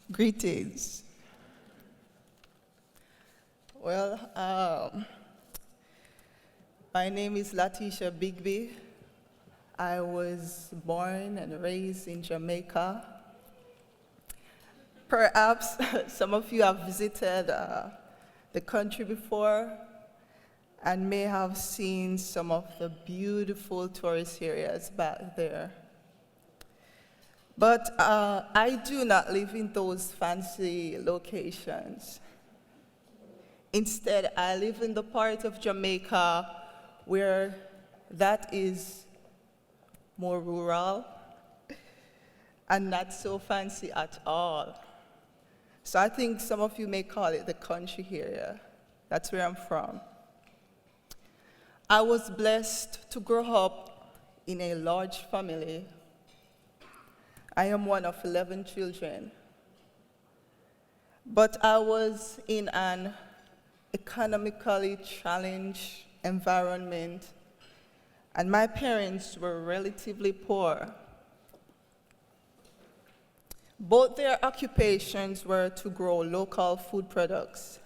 Greetings. Well, my name is Latesha Bigby. I was born and raised in Jamaica. Perhaps some of you have visited the country before and may have seen some of the beautiful tourist areas back there. But I do not live in those fancy locations. Instead, I live in the part of Jamaica where that is more rural and not so fancy at all. So I think some of you may call it the country area. That's where I'm from. I was blessed to grow up in a large family. I am one of 11 children. But I was in an economically challenged environment, and my parents were relatively poor. Both their occupations were to grow local food products.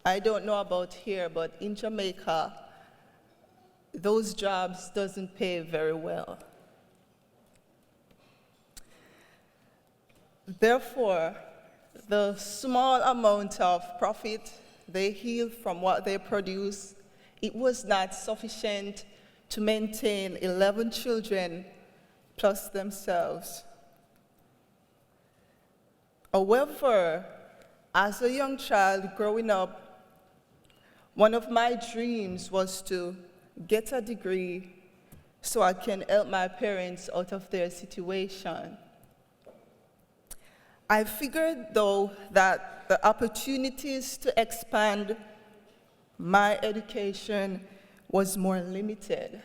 I don't know about here, but in Jamaica, those jobs doesn't pay very well. Therefore, the small amount of profit they yield from what they produce, it was not sufficient to maintain 11 children plus themselves. However, as a young child growing up, one of my dreams was to get a degree so I can help my parents out of their situation. I figured, though, that the opportunities to expand my education was more limited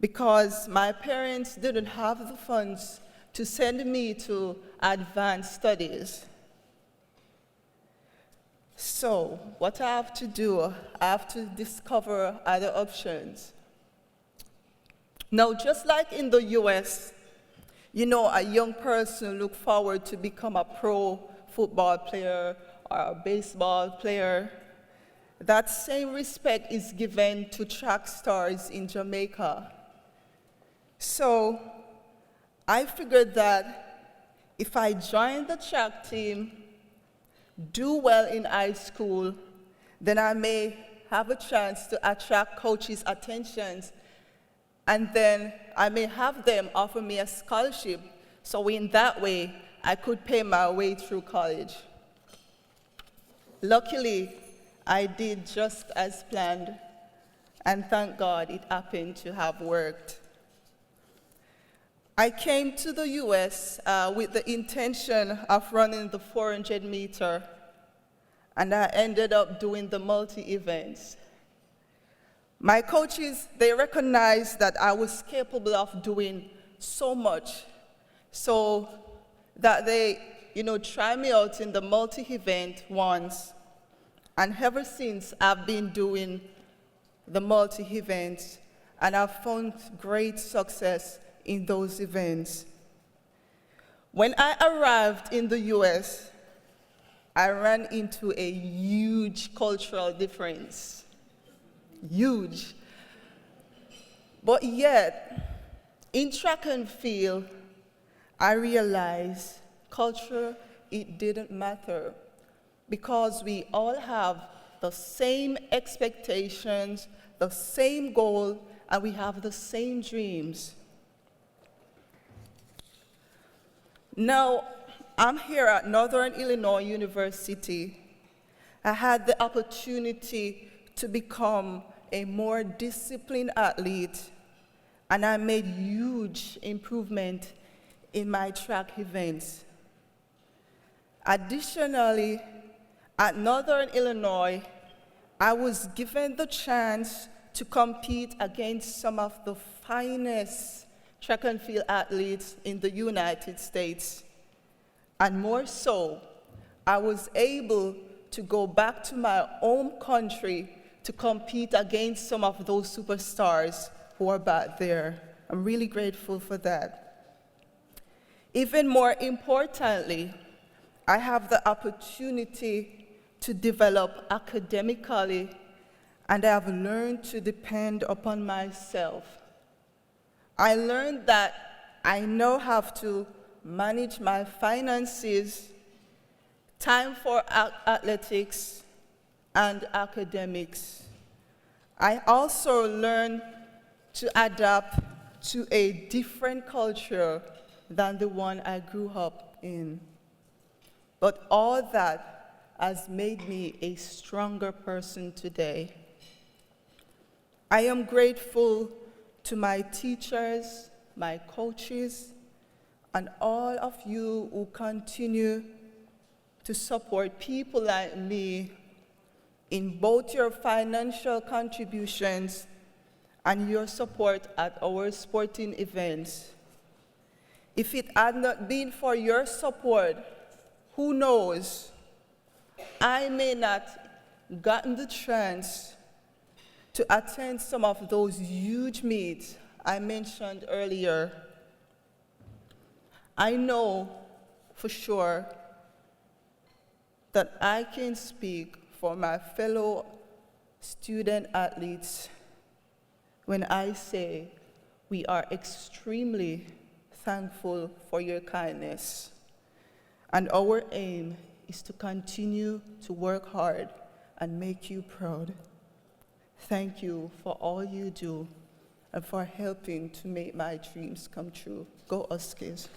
because my parents didn't have the funds to send me to advanced studies. So what I have to do, I have to discover other options. Now, just like in the US, you know, a young person look forward to become a pro football player or a baseball player. That same respect is given to track stars in Jamaica. So I figured that if I join the track team, do well in high school, then I may have a chance to attract coaches' attentions, and then I may have them offer me a scholarship, so in that way, I could pay my way through college. Luckily, I did just as planned, and thank God it happened to have worked. I came to the US with the intention of running the 400 meter, and I ended up doing the multi-events. My coaches, they recognized that I was capable of doing so much, so that they, tried me out in the multi-event once, and ever since I've been doing the multi-events, and I've found great success in those events. When I arrived in the US, I ran into a huge cultural difference. Huge. But yet, in track and field, I realized culture, it didn't matter because we all have the same expectations, the same goal, and we have the same dreams. Now, I'm here at Northern Illinois University. I had the opportunity to become a more disciplined athlete, and I made huge improvement in my track events. Additionally, at Northern Illinois, I was given the chance to compete against some of the finest track and field athletes in the United States. And more so, I was able to go back to my home country to compete against some of those superstars who are back there. I'm really grateful for that. Even more importantly, I have the opportunity to develop academically, and I have learned to depend upon myself. I learned that I now have to manage my finances, time for athletics, and academics. I also learned to adapt to a different culture than the one I grew up in. But all that has made me a stronger person today. I am grateful to my teachers, my coaches, and all of you who continue to support people like me in both your financial contributions and your support at our sporting events. If it had not been for your support, who knows, I may not gotten the chance to attend some of those huge meets I mentioned earlier. I know for sure that I can speak for my fellow student athletes when I say we are extremely thankful for your kindness. And our aim is to continue to work hard and make you proud. Thank you for all you do and for helping to make my dreams come true. Go Huskies.